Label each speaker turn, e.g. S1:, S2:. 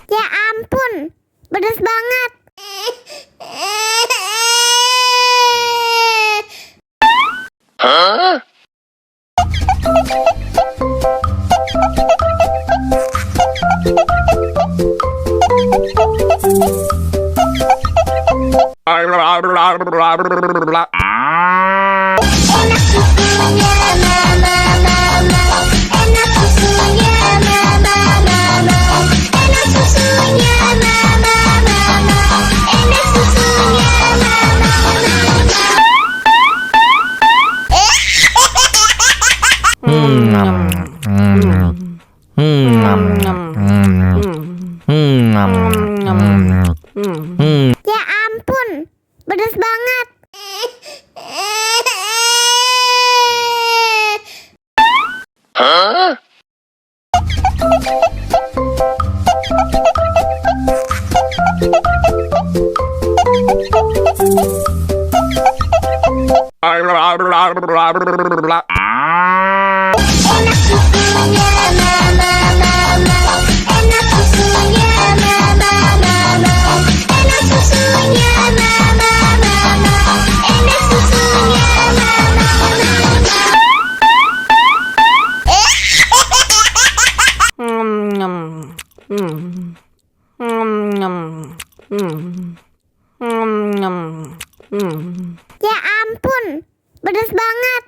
S1: Ya ampun, pedas banget. Enak susunya mama, enak susunya mama, enak susunya mama, enak susunya Ya ampun, pedas banget. Enak susunya mama, enak susunya mama, enak susunya mama, enak susunya Ya ampun, pedas banget.